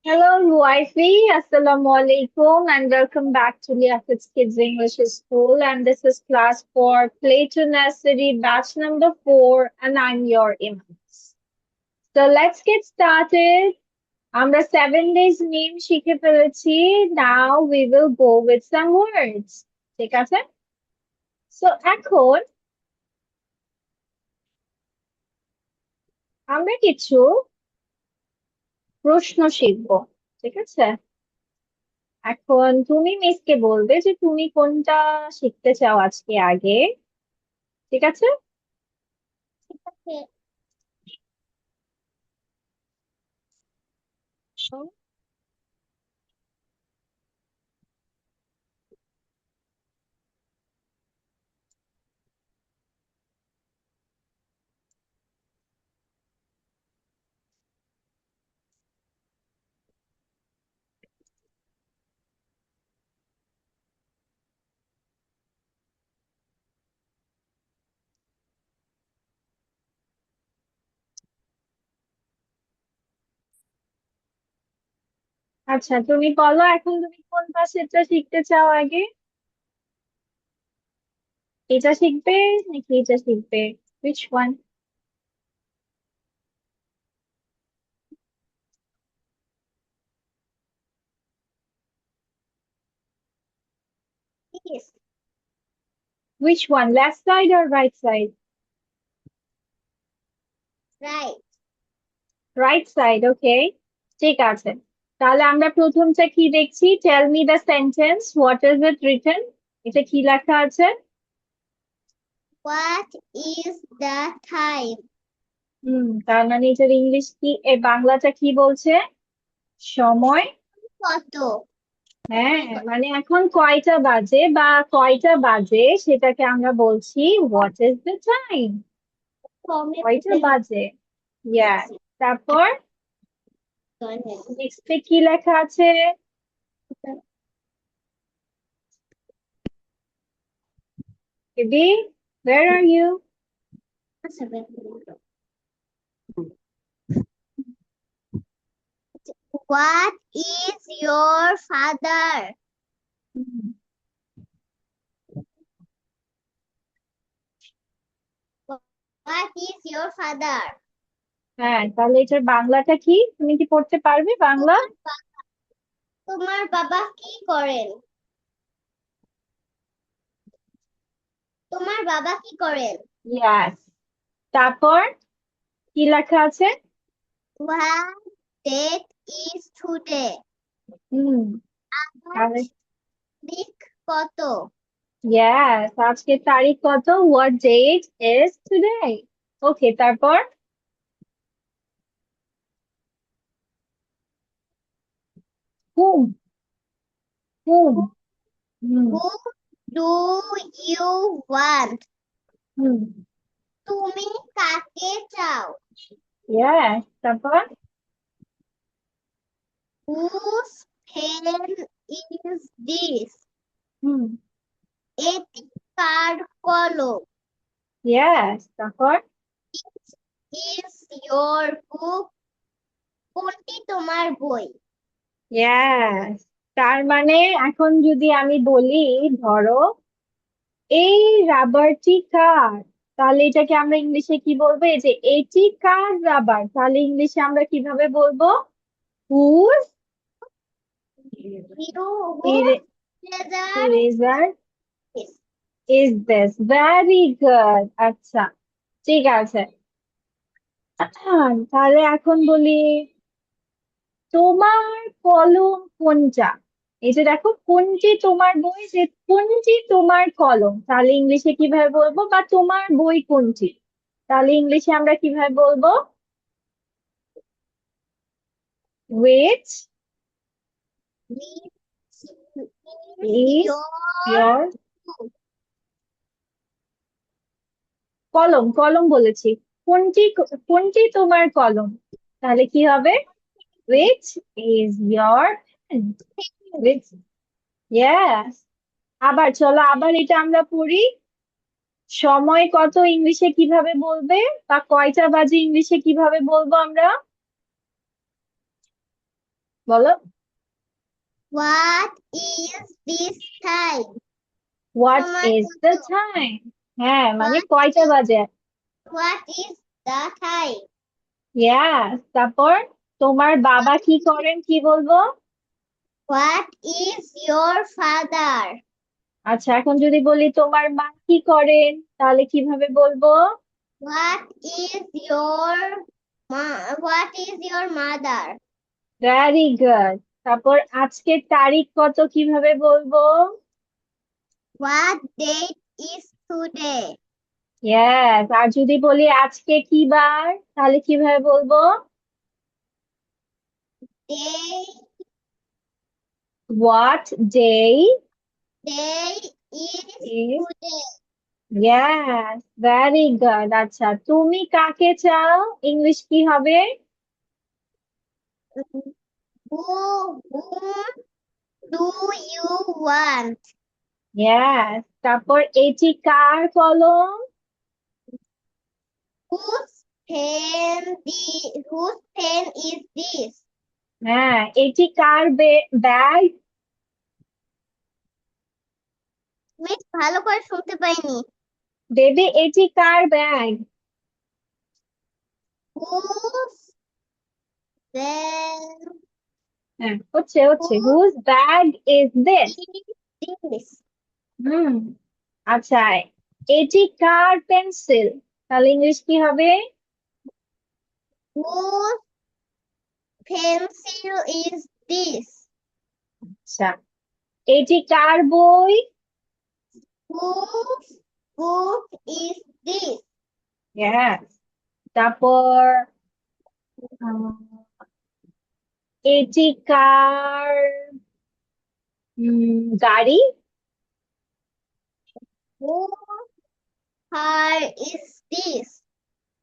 Hello, Wifey. Assalamu alaikum and welcome back to Liaquat's Kids English School. And this is class for Play to Nursery batch number 4 and I'm your Imam. So let's get started. আমরা 7 days name শিখে ফেলেছি. Now we will go with some words. ঠিক আছে? So এখন আমরা কিছু প্রশ্ন শিখব. ঠিক আছে? এখন তুমি মিসকে বলবে যে তুমি কোনটা শিখতে চাও আজকে আগে. ঠিক আছে? আচ্ছা, তুমি বলো এখন তুমি কোন ভাষাটা শিখতে চাও আগে? এটা শিখবে নাকি এটা শিখবে? Which one? Yes, Which one? Left side or right side? right. Right side, okay. ঠিক আছে. তাহলে আমরা প্রথমটা কি দেখছি? Tell me the sentence. What is it written? এটা কি লেখা আছে? What is the time? তার মানে এটার ইংলিশ কি? বাংলাটা কি বলছে? সময়। কত? হ্যাঁ, মানে এখন কয়টা বাজে বা কয়টা বাজে সেটাকে আমরা বলছি what is the time? কয়টা বাজে? Yes. তারপর নেক্সটে কি লেখা আছে? Baby, where are you? What is your father? What is your father? হ্যাঁ, তাহলে এটার বাংলাটা কি? তুমি কি পড়তে পারবে বাংলা? তোমার বাবা কি করেন? তোমার বাবা কি করেন? Yes. তারপর কি লেখা আছে? What date is today? হুম তাহলে তারিখ কত? yes, আজকের তারিখ কত? What date is today? Okay, তারপর whom? Whom? Hmm Who do you want? হুম তুমি কাকে চাও? yes, তারপর Whose pen is this? হুম এটি কার কলম? yes, তারপর Is your book? কোনটি তোমার বই? yes. তার মানে এখন যদি আমি বলি ধরো এই রাবারটি কার, তাহলে এটাকে আমরা ইংলিশে কি বলবো? এই যে এটি কার রাবার, তাহলে ইংলিশে আমরা কিভাবে বলবো? Whose eraser is this? Very good. আচ্ছা, ঠিক আছে। তাহলে এখন বলি তোমার কলম কোনটা? এই যে দেখো কোনটি তোমার বই, যে কোনটি তোমার কলম, তাহলে ইংলিশে কিভাবে বলবো? বা তোমার বই কোনটি, তাহলে ইংলিশে আমরা কিভাবে বলবো? which is your কলম? কলম বলেছি, কোনটি কোনটি তোমার কলম, তাহলে কি হবে? which is your pen? which yes. আবার চলো আবার এটা আমরা পড়ি। সময় কত ইংলিশে কিভাবে বলবে? বা কয়টা বাজে ইংলিশে কিভাবে বলবো আমরা? বলো। What is this time? What তোমার ইজ দ্য কত? টাইম? হ্যাঁ, মানে What কয়টা বাজে? What is the time? ইয়াস, তারপর তোমার বাবা কি করেন কি বলবো? What is your father? আচ্ছা, এখন যদি বলি তোমার মা কি করেন, তাহলে কিভাবে বলবো? What is your What is your mother? Very good. তারপর আজকের তারিখ কত কিভাবে বলবো? What date is today? Yes, আর যদি বলি আজকে কি বার, তাহলে কিভাবে বলবো? Day what day Day is is? today. Yes, very good. আচ্ছা, তুমি কাকে চাও, ইংলিশ কি হবে? Whom do you want? Yes, তারপর এটি কার কলম? Whose pen is this? হ্যাঁ, এটি কার ব্যাগ? মিস ভালো করে শুনতে পাইনি। বেবি, এটি কার ব্যাগ? Whose then হ্যাঁ, হচ্ছে whose bag is this? is this? হুম, আচ্ছা, এটি কার পেন্সিল, তাহলে ইংলিশ কি হবে? Whose pencil is this? আচ্ছা, এটি কার বই? Whose book is this? Yes. তারপর আহ, এটি কার গাড়ি? Whose car is this?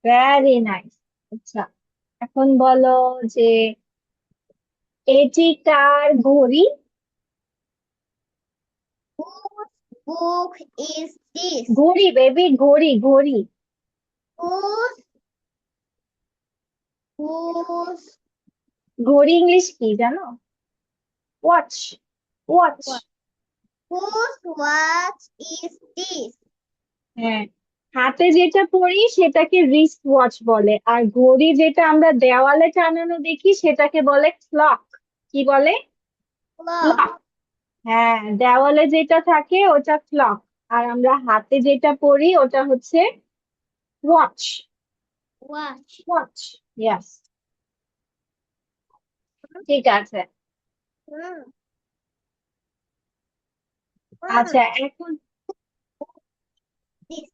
Very nice. আচ্ছা, এখন বলো যে এটি কার ঘড়ি? Whose book is this? ঘড়ি বেবি, ঘড়ি ঘড়ি। Whose whose ঘড়ি ইংলিশ কি জানো? Watch, watch. whose watch is this? হ্যাঁ, হাতে যেটা পরি সেটাকে রিস্ট ওয়াচ বলে, আর ঘড়ি যেটা আমরা দেওয়ালে টানানো দেখি সেটাকে বলে ক্লক। কি বলে? Clock. ক্লক। হ্যাঁ, দেওয়ালে যেটা থাকে ওটা ক্লক, আর আমরা হাতে যেটা পরি ওটা হচ্ছে ওয়াচ। Watch. ওয়াচ, ইয়েস, ঠিক আছে। Hmm. আচ্ছা, এখন This.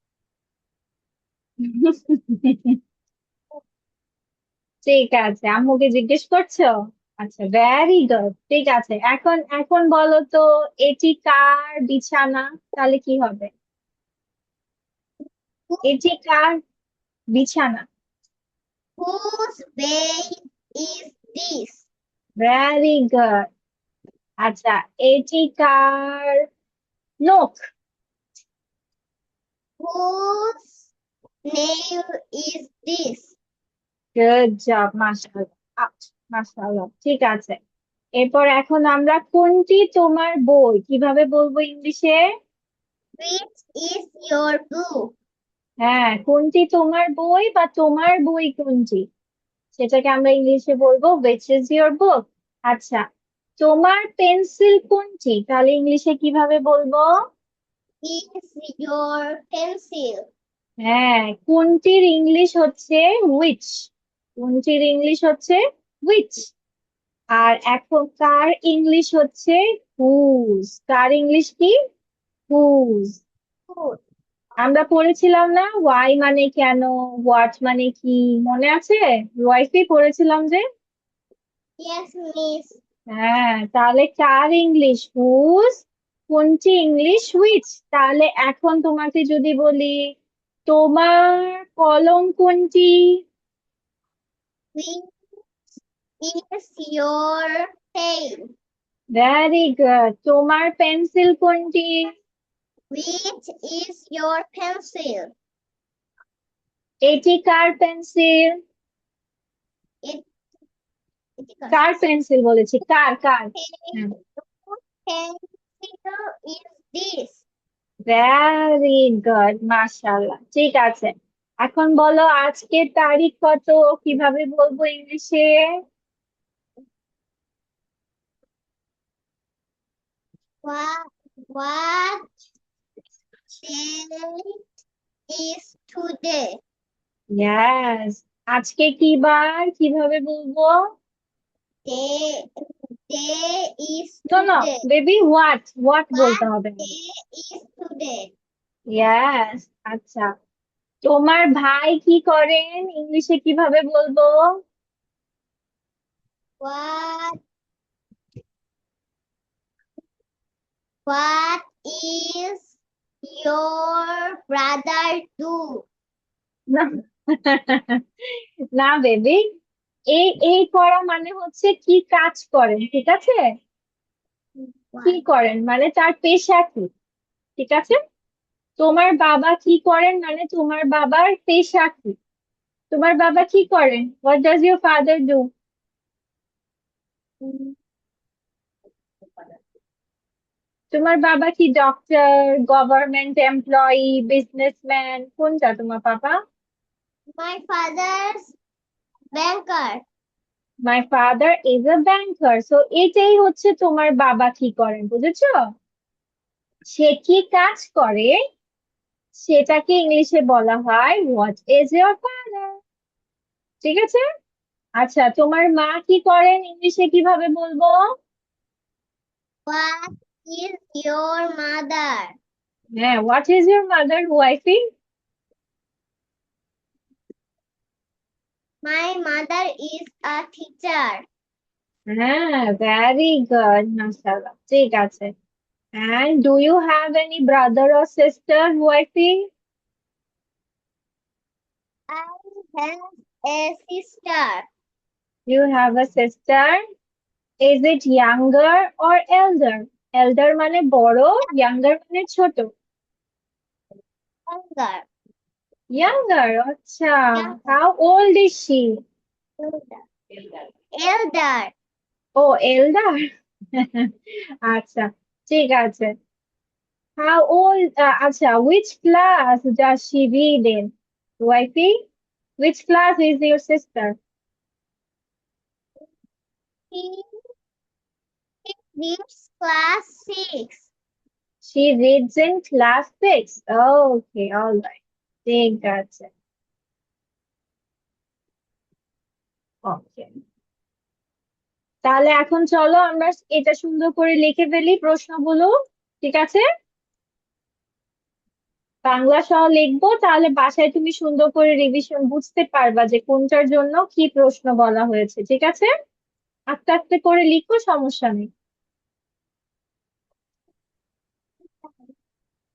ঠিক আছে, আম্মুকে জিজ্ঞেস করছো? আচ্ছা, ভেরি গুড, ঠিক আছে। এখন এখন বলো তো এটি কার বিছানা, তাহলে কি হবে? এটি কার বিছানা? Whose bed is this? Very good. আচ্ছা, এটি কার নখ? Whose nail is this? Good job, মাশাআল্লাহ, মাশাআল্লাহ, ঠিক আছে। এরপর এখন আমরা কোনটি তোমার বই কিভাবে বলবো ইংলিশে? Which is your book? হ্যাঁ, কোনটি তোমার বই বা তোমার বই কোনটি, সেটাকে আমরা ইংলিশে বলবো which is your book। আচ্ছা, তোমার পেন্সিল কোনটি, তাহলে ইংলিশে কিভাবে বলবো? Is your pencil? হ্যাঁ, কোনটির ইংলিশ হচ্ছে which, কোনটির ইংলিশ হচ্ছে which। আর এখন কার ইংলিশ হচ্ছে হুজ, কার ইংলিশ কি? হুজ। Whose? আমরা পড়েছিলাম না ওয়াই মানে কেন, হোয়াট মানে কি, মনে আছে? ওয়াইফই পড়েছিলাম যে। Yes, miss. হ্যাঁ, তাহলে কার ইংলিশ হুজ, কোনটি ইংলিশ হুইচ। তাহলে এখন তোমাকে যদি বলি তোমার কলম কোনটি? Which is your pen? Very good. তোমার পেন্সিল কোনটি? Which is your pencil? এটি কার পেন্সিল? It কার পেন্সিল বলেছি? কার কার? হ্যাঁ, pencil is this? Very good, মাশাআল্লাহ। ঠিক আছে, এখন বলো আজকের তারিখ কত, কিভাবে বলবো ইংলিশে? What date is today? Yes, আজকে কি বার, কিভাবে বলবো? Day is no no today. Baby, what বলতে What হবে। day is today? ইয়েস, আচ্ছা। তোমার ভাই কি করেন, ইংলিশে কিভাবে বলবো? What What is your brother do? না না বেবি, এই এই করা মানে হচ্ছে কি কাজ করেন, ঠিক আছে? কি What করেন মানে তার পেশা কি, ঠিক আছে? তোমার বাবা কি করেন মানে তোমার বাবার পেশা কি, তোমার বাবা কি করেন, what does your father do? তোমার বাবা কি ডক্টর, গভর্নমেন্ট এমপ্লয়ি, বিজনেসম্যান, কোনটা তোমার বাবা? My father's banker. My father is a banker. So এটাই হচ্ছে তোমার বাবা কি করেন, বুঝেছো? সে কি কাজ করে সেটাকে ইংলিশে বলা হয় হোয়াট ইজ ইয়োর ফাদার, ঠিক আছে? আচ্ছা, তোমার মা কি করেন, ইংলিশে কিভাবে বলবো? What is your mother? হ্যাঁ, হোয়াট ইজ ইয়োর মাদার ওয়াইফি? My mother is a teacher. হ্যাঁ, ভেরি গুড, মাশাআল্লাহ, ঠিক আছে। And do you have any brother or sister, wifey? I have a sister. You have a sister. Is it younger or elder? Elder মানে বড়, younger মানে ছোট। Younger. Younger, আচ্ছা। Younger. How old is she? Elder. O, elder. আচ্ছা, ঠিক আছে। How old, আচ্ছা, which class does she read in? Wifey, which class is your sister? She reads class 6. She reads in class 6. Okay, all right. ঠিক আছে। ওকে, তাহলে এখন চলো আমরা এটা সুন্দর করে লিখে ফেলি প্রশ্নগুলো, ঠিক আছে? বাংলা সহ লিখবো, তাহলে বাসায় তুমি সুন্দর করে রিভিশন বুঝতে পারবা যে কোনটার জন্য কি প্রশ্ন বলা হয়েছে, ঠিক আছে? আস্তে আস্তে করে লিখো, সমস্যা নেই।